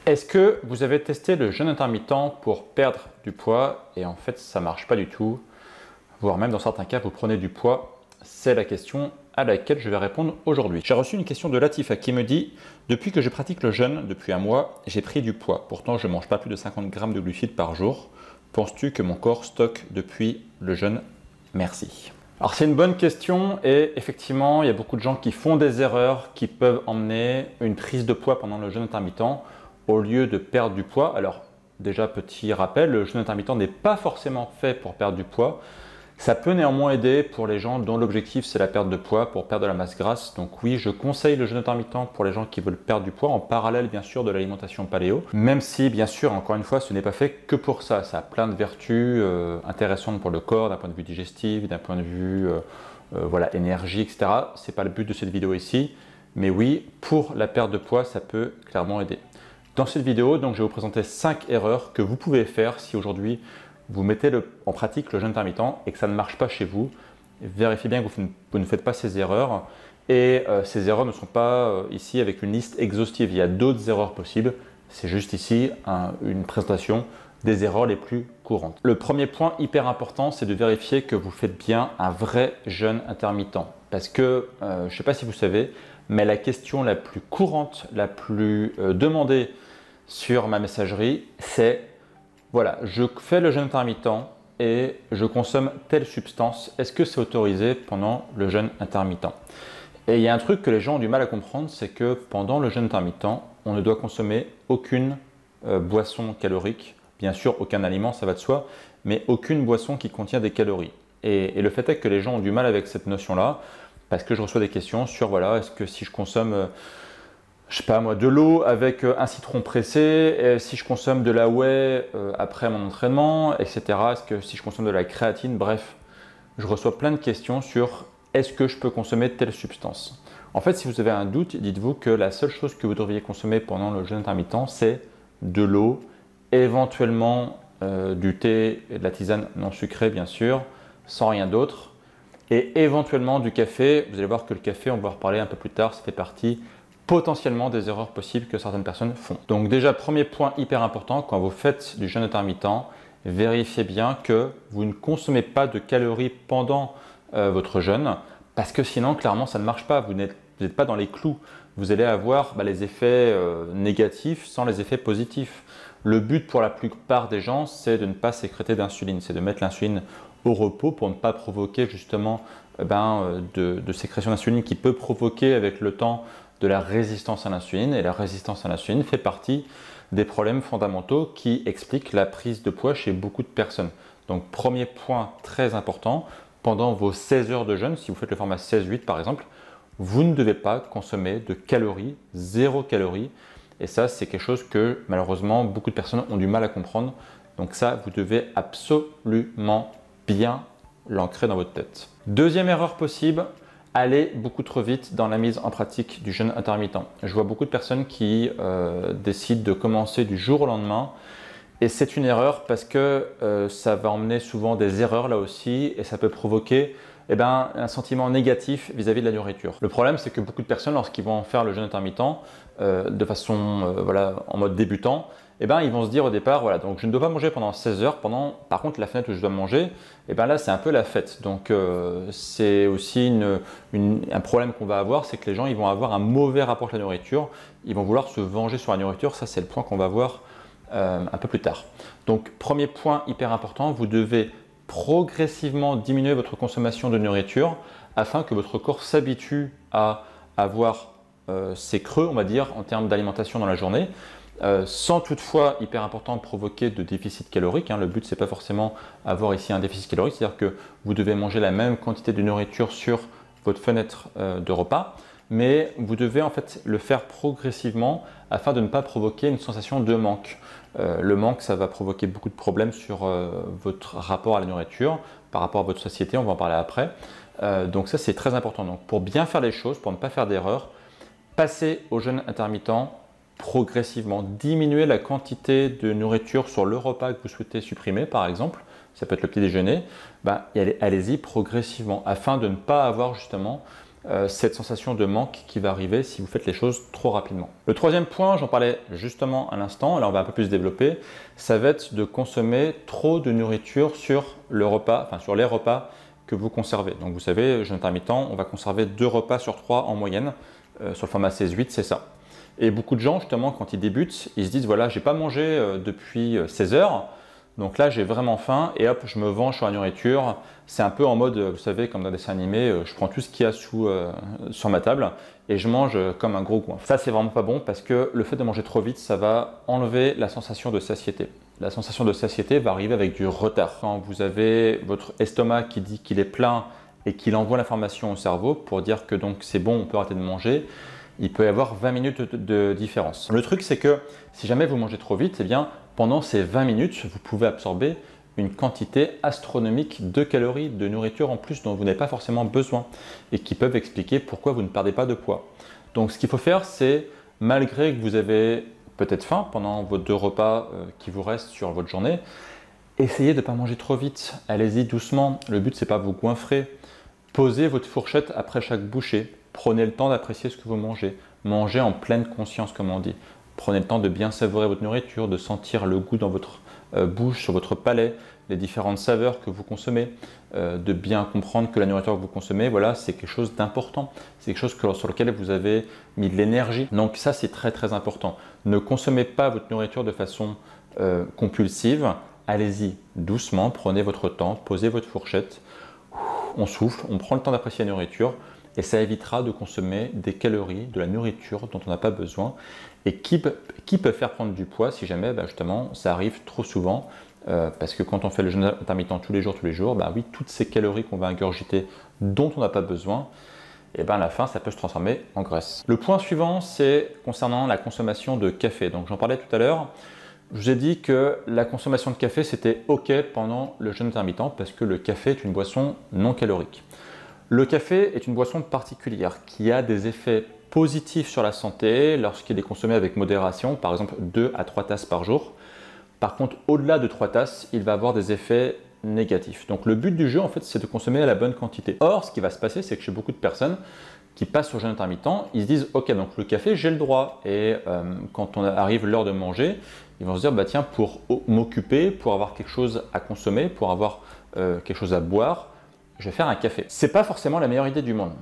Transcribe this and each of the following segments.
Est-ce que vous avez testé le jeûne intermittent pour perdre du poids et en fait ça ne marche pas du tout, voire même dans certains cas vous prenez du poids? C'est la question à laquelle je vais répondre aujourd'hui. J'ai reçu une question de Latifa qui me dit: depuis que je pratique le jeûne depuis un mois, j'ai pris du poids. Pourtant je ne mange pas plus de 50 grammes de glucides par jour. Penses-tu que mon corps stocke depuis le jeûne? Merci. Alors c'est une bonne question et effectivement il y a beaucoup de gens qui font des erreurs qui peuvent emmener une prise de poids pendant le jeûne intermittent au lieu de perdre du poids. Alors déjà petit rappel, le jeûne intermittent n'est pas forcément fait pour perdre du poids. Ça peut néanmoins aider pour les gens dont l'objectif c'est la perte de poids, pour perdre de la masse grasse. Donc oui, je conseille le jeûne intermittent pour les gens qui veulent perdre du poids en parallèle bien sûr de l'alimentation paléo. Même si bien sûr, encore une fois, ce n'est pas fait que pour ça. Ça a plein de vertus intéressantes pour le corps, d'un point de vue digestif, d'un point de vue voilà, énergie, etc. Ce n'est pas le but de cette vidéo ici. Mais oui, pour la perte de poids, ça peut clairement aider. Dans cette vidéo, donc, je vais vous présenter 5 erreurs que vous pouvez faire si aujourd'hui vous mettez en pratique le jeûne intermittent et que ça ne marche pas chez vous. Vérifiez bien que vous ne faites pas ces erreurs. Et ces erreurs ne sont pas ici avec une liste exhaustive. Il y a d'autres erreurs possibles. C'est juste ici une présentation des erreurs les plus courantes. Le premier point hyper important, c'est de vérifier que vous faites bien un vrai jeûne intermittent. Parce que, je ne sais pas si vous savez, mais la question la plus courante, la plus demandée sur ma messagerie, c'est: voilà, je fais le jeûne intermittent et je consomme telle substance. Est-ce que c'est autorisé pendant le jeûne intermittent? Et il y a un truc que les gens ont du mal à comprendre, c'est que pendant le jeûne intermittent, on ne doit consommer aucune boisson calorique. Bien sûr, aucun aliment, ça va de soi, mais aucune boisson qui contient des calories. Et le fait est que les gens ont du mal avec cette notion-là, parce que je reçois des questions sur, voilà, est-ce que si je consomme je sais pas moi, de l'eau avec un citron pressé, et si je consomme de la whey après mon entraînement, etc. Est-ce que si je consomme de la créatine, bref, je reçois plein de questions sur est-ce que je peux consommer telle substance. En fait, si vous avez un doute, dites-vous que la seule chose que vous devriez consommer pendant le jeûne intermittent, c'est de l'eau, éventuellement du thé et de la tisane non sucrée, bien sûr, sans rien d'autre, et éventuellement du café. Vous allez voir que le café, on va en reparler un peu plus tard, ça fait partie potentiellement des erreurs possibles que certaines personnes font. Donc déjà, premier point hyper important, quand vous faites du jeûne intermittent, vérifiez bien que vous ne consommez pas de calories pendant votre jeûne, parce que sinon, clairement, ça ne marche pas. Vous n'êtes pas dans les clous. Vous allez avoir les effets négatifs sans les effets positifs. Le but pour la plupart des gens, c'est de ne pas sécréter d'insuline, c'est de mettre l'insuline au repos pour ne pas provoquer justement de sécrétion d'insuline qui peut provoquer avec le temps de la résistance à l'insuline. Et la résistance à l'insuline fait partie des problèmes fondamentaux qui expliquent la prise de poids chez beaucoup de personnes. Donc premier point très important, pendant vos 16 heures de jeûne, si vous faites le format 16-8 par exemple, vous ne devez pas consommer de calories, 0 calories. Et ça, c'est quelque chose que malheureusement beaucoup de personnes ont du mal à comprendre. Donc ça, vous devez absolument bien l'ancrer dans votre tête. Deuxième erreur possible, aller beaucoup trop vite dans la mise en pratique du jeûne intermittent. Je vois beaucoup de personnes qui décident de commencer du jour au lendemain, et c'est une erreur parce que ça va emmener souvent des erreurs là aussi, et ça peut provoquer un sentiment négatif vis-à-vis de la nourriture. Le problème, c'est que beaucoup de personnes, lorsqu'ils vont faire le jeûne intermittent de façon en mode débutant, ils vont se dire au départ, voilà, donc je ne dois pas manger pendant 16 heures, par contre la fenêtre où je dois manger, là c'est un peu la fête. Donc c'est aussi un problème qu'on va avoir, c'est que les gens ils vont avoir un mauvais rapport avec la nourriture, ils vont vouloir se venger sur la nourriture. Ça c'est le point qu'on va voir un peu plus tard. Donc premier point hyper important, vous devez progressivement diminuer votre consommation de nourriture afin que votre corps s'habitue à avoir ces creux, on va dire, en termes d'alimentation dans la journée. Sans toutefois, hyper important, provoquer de déficit calorique. Le but, c'est pas forcément avoir ici un déficit calorique, c'est-à-dire que vous devez manger la même quantité de nourriture sur votre fenêtre de repas, mais vous devez en fait le faire progressivement afin de ne pas provoquer une sensation de manque. Le manque, ça va provoquer beaucoup de problèmes sur votre rapport à la nourriture, par rapport à votre satiété, on va en parler après. Donc ça, c'est très important. Donc pour bien faire les choses, pour ne pas faire d'erreur, passez au jeûne intermittent progressivement, diminuer la quantité de nourriture sur le repas que vous souhaitez supprimer, par exemple, ça peut être le petit déjeuner, allez-y progressivement afin de ne pas avoir justement cette sensation de manque qui va arriver si vous faites les choses trop rapidement. Le troisième point, j'en parlais justement à l'instant, là on va un peu plus développer, ça va être de consommer trop de nourriture sur le repas, enfin sur les repas que vous conservez. Donc vous savez, jeûne intermittent, on va conserver 2 repas sur 3 en moyenne, sur le format 16-8, c'est ça. Et beaucoup de gens, justement, quand ils débutent, ils se disent, voilà, j'ai pas mangé depuis 16 heures, donc là, j'ai vraiment faim et hop, je me venge sur la nourriture. C'est un peu en mode, vous savez, comme dans des dessins animés, je prends tout ce qu'il y a sur ma table et je mange comme un gros coin. Ça, c'est vraiment pas bon parce que le fait de manger trop vite, ça va enlever la sensation de satiété. La sensation de satiété va arriver avec du retard. Quand vous avez votre estomac qui dit qu'il est plein et qu'il envoie l'information au cerveau pour dire que donc c'est bon, on peut arrêter de manger, il peut y avoir 20 minutes de différence. Le truc, c'est que si jamais vous mangez trop vite, eh bien, pendant ces 20 minutes, vous pouvez absorber une quantité astronomique de calories, de nourriture en plus dont vous n'avez pas forcément besoin et qui peuvent expliquer pourquoi vous ne perdez pas de poids. Donc ce qu'il faut faire, c'est malgré que vous avez peut-être faim pendant vos 2 repas qui vous restent sur votre journée, essayez de ne pas manger trop vite. Allez-y doucement. Le but, c'est pas vous goinfrer. Posez votre fourchette après chaque bouchée. Prenez le temps d'apprécier ce que vous mangez. Mangez en pleine conscience, comme on dit. Prenez le temps de bien savourer votre nourriture, de sentir le goût dans votre bouche, sur votre palais, les différentes saveurs que vous consommez, de bien comprendre que la nourriture que vous consommez, voilà, c'est quelque chose d'important. C'est quelque chose sur lequel vous avez mis de l'énergie. Donc ça, c'est très très important. Ne consommez pas votre nourriture de façon compulsive. Allez-y doucement, prenez votre temps, posez votre fourchette. On souffle, on prend le temps d'apprécier la nourriture. Et ça évitera de consommer des calories, de la nourriture dont on n'a pas besoin et qui peut faire prendre du poids si jamais justement ça arrive trop souvent parce que quand on fait le jeûne intermittent tous les jours, oui, toutes ces calories qu'on va ingurgiter dont on n'a pas besoin, et à la fin ça peut se transformer en graisse. Le point suivant, c'est concernant la consommation de café. Donc j'en parlais tout à l'heure. Je vous ai dit que la consommation de café c'était ok pendant le jeûne intermittent parce que le café est une boisson non calorique. Le café est une boisson particulière qui a des effets positifs sur la santé lorsqu'il est consommé avec modération, par exemple 2 à 3 tasses par jour. Par contre, au-delà de 3 tasses, il va avoir des effets négatifs. Donc le but du jeu, en fait, c'est de consommer à la bonne quantité. Or, ce qui va se passer, c'est que chez beaucoup de personnes qui passent au jeûne intermittent, ils se disent « Ok, donc le café, j'ai le droit. » Et quand on arrive l'heure de manger, ils vont se dire « Tiens, pour m'occuper, pour avoir quelque chose à consommer, pour avoir quelque chose à boire, je vais faire un café. » C'est pas forcément la meilleure idée du monde.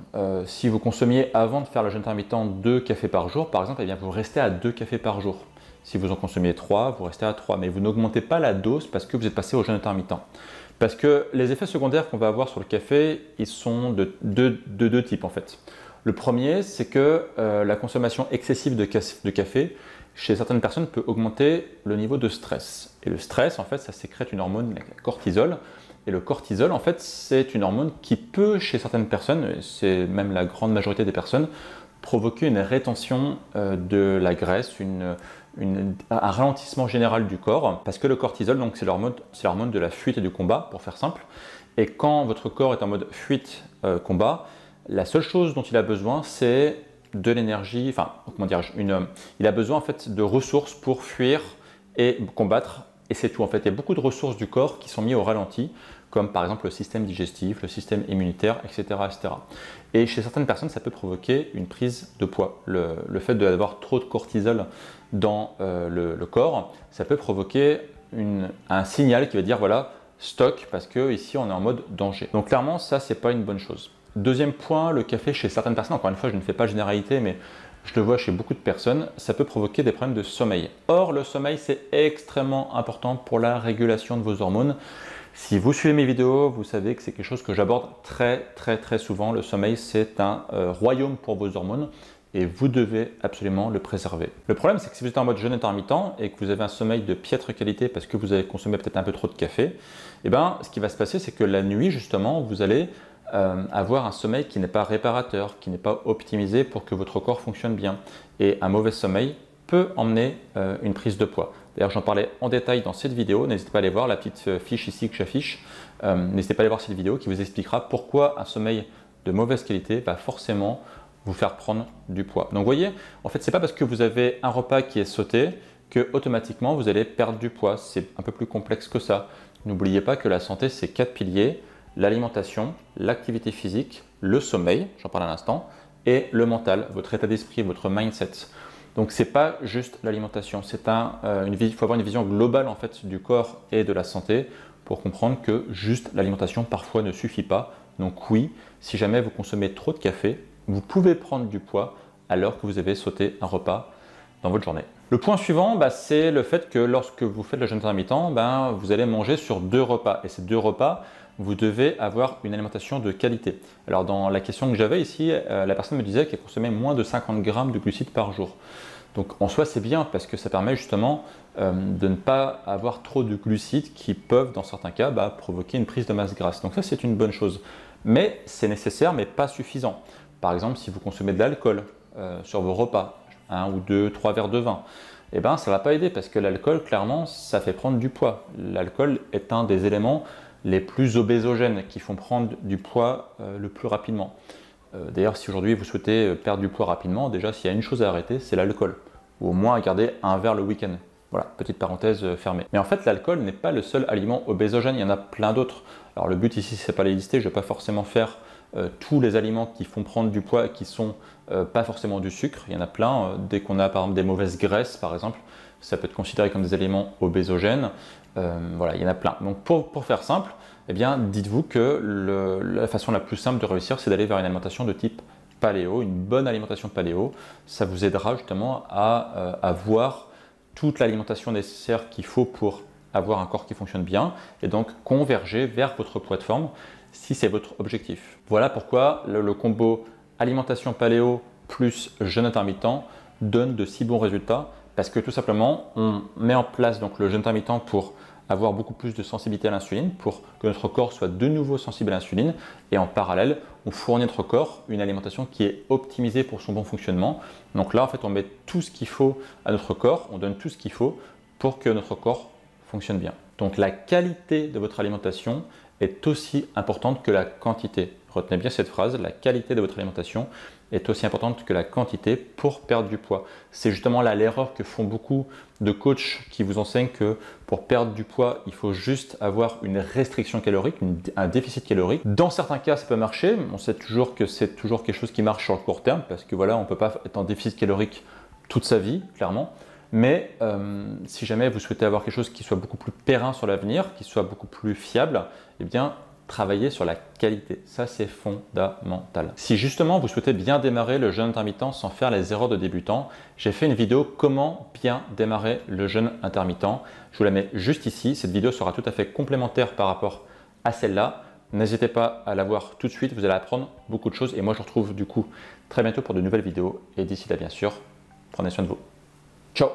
Si vous consommiez avant de faire le jeûne intermittent 2 cafés par jour, par exemple, eh bien vous restez à 2 cafés par jour. Si vous en consommiez 3, vous restez à 3, mais vous n'augmentez pas la dose parce que vous êtes passé au jeûne intermittent. Parce que les effets secondaires qu'on va avoir sur le café, ils sont de deux types en fait. Le premier, c'est que la consommation excessive de café, chez certaines personnes, peut augmenter le niveau de stress. Et le stress, en fait, ça sécrète une hormone, la cortisol. Et le cortisol, en fait, c'est une hormone qui peut, chez certaines personnes, c'est même la grande majorité des personnes, provoquer une rétention de la graisse, un ralentissement général du corps. Parce que le cortisol, donc, c'est l'hormone de la fuite et du combat, pour faire simple. Et quand votre corps est en mode fuite-combat, la seule chose dont il a besoin, c'est de l'énergie, enfin, comment dirais-je, il a besoin en fait de ressources pour fuir et combattre. Et c'est tout en fait. Il y a beaucoup de ressources du corps qui sont mises au ralenti, comme par exemple le système digestif, le système immunitaire, etc., etc. Et chez certaines personnes, ça peut provoquer une prise de poids. Le fait d'avoir trop de cortisol dans le corps, ça peut provoquer un signal qui va dire voilà, stock, parce que ici on est en mode danger. Donc clairement, ça, c'est pas une bonne chose. Deuxième point, le café chez certaines personnes, encore une fois, je ne fais pas généralité, mais je le vois chez beaucoup de personnes, ça peut provoquer des problèmes de sommeil. Or, le sommeil, c'est extrêmement important pour la régulation de vos hormones. Si vous suivez mes vidéos, vous savez que c'est quelque chose que j'aborde très souvent. Le sommeil, c'est un royaume pour vos hormones et vous devez absolument le préserver. Le problème, c'est que si vous êtes en mode jeûne intermittent et que vous avez un sommeil de piètre qualité parce que vous avez consommé peut-être un peu trop de café, eh bien, ce qui va se passer, c'est que la nuit, justement, vous allez avoir un sommeil qui n'est pas réparateur, qui n'est pas optimisé pour que votre corps fonctionne bien. Et un mauvais sommeil peut emmener une prise de poids. D'ailleurs, j'en parlais en détail dans cette vidéo. N'hésitez pas à aller voir la petite fiche ici que j'affiche. N'hésitez pas à aller voir cette vidéo qui vous expliquera pourquoi un sommeil de mauvaise qualité va forcément vous faire prendre du poids. Donc, vous voyez, en fait, ce n'est pas parce que vous avez un repas qui est sauté que automatiquement vous allez perdre du poids. C'est un peu plus complexe que ça. N'oubliez pas que la santé, c'est 4 piliers. l'alimentation, l'activité physique, le sommeil, j'en parle à l'instant, et le mental, votre état d'esprit, votre mindset. Donc ce n'est pas juste l'alimentation, il faut avoir une vision globale en fait du corps et de la santé pour comprendre que juste l'alimentation parfois ne suffit pas. Donc oui, si jamais vous consommez trop de café, vous pouvez prendre du poids alors que vous avez sauté un repas dans votre journée. Le point suivant, c'est le fait que lorsque vous faites le jeûne intermittent, vous allez manger sur 2 repas. Et ces 2 repas, vous devez avoir une alimentation de qualité. Alors dans la question que j'avais ici, la personne me disait qu'elle consommait moins de 50 grammes de glucides par jour. Donc en soi c'est bien parce que ça permet justement de ne pas avoir trop de glucides qui peuvent dans certains cas provoquer une prise de masse grasse. Donc ça c'est une bonne chose. Mais c'est nécessaire mais pas suffisant. Par exemple si vous consommez de l'alcool sur vos repas, 1 ou 2, 3 verres de vin, ça ne va pas aider parce que l'alcool clairement ça fait prendre du poids. L'alcool est un des éléments les plus obésogènes qui font prendre du poids le plus rapidement. D'ailleurs, si aujourd'hui vous souhaitez perdre du poids rapidement, déjà s'il y a une chose à arrêter, c'est l'alcool. Ou au moins à garder un verre le week-end. Voilà, petite parenthèse fermée. Mais en fait, l'alcool n'est pas le seul aliment obésogène, il y en a plein d'autres. Alors le but ici, c'est pas les lister, je ne vais pas forcément faire tous les aliments qui font prendre du poids et qui sont pas forcément du sucre. Il y en a plein. Dès qu'on a par exemple des mauvaises graisses, par exemple, ça peut être considéré comme des aliments obésogènes. Voilà, il y en a plein. Donc pour faire simple, dites-vous que la façon la plus simple de réussir, c'est d'aller vers une alimentation de type paléo, une bonne alimentation paléo. Ça vous aidera justement à avoir toute l'alimentation nécessaire qu'il faut pour avoir un corps qui fonctionne bien et donc converger vers votre poids de forme si c'est votre objectif. Voilà pourquoi le combo alimentation paléo plus jeûne intermittent donne de si bons résultats parce que tout simplement on met en place donc le jeûne intermittent pour avoir beaucoup plus de sensibilité à l'insuline pour que notre corps soit de nouveau sensible à l'insuline et en parallèle on fournit à notre corps une alimentation qui est optimisée pour son bon fonctionnement. Donc là en fait on met tout ce qu'il faut à notre corps, on donne tout ce qu'il faut pour que notre corps fonctionne bien. Donc la qualité de votre alimentation est aussi importante que la quantité. Retenez bien cette phrase, la qualité de votre alimentation est aussi importante que la quantité pour perdre du poids. C'est justement là l'erreur que font beaucoup de coachs qui vous enseignent que pour perdre du poids, il faut juste avoir une restriction calorique, un déficit calorique. Dans certains cas, ça peut marcher. On sait toujours que c'est toujours quelque chose qui marche sur le court terme parce que voilà, on ne peut pas être en déficit calorique toute sa vie, clairement. Mais si jamais vous souhaitez avoir quelque chose qui soit beaucoup plus périn sur l'avenir, qui soit beaucoup plus fiable, travailler sur la qualité. Ça, c'est fondamental. Si justement vous souhaitez bien démarrer le jeûne intermittent sans faire les erreurs de débutant, j'ai fait une vidéo comment bien démarrer le jeûne intermittent. Je vous la mets juste ici. Cette vidéo sera tout à fait complémentaire par rapport à celle-là. N'hésitez pas à la voir tout de suite. Vous allez apprendre beaucoup de choses. Et moi, je vous retrouve du coup très bientôt pour de nouvelles vidéos. Et d'ici là, bien sûr, prenez soin de vous. Ciao!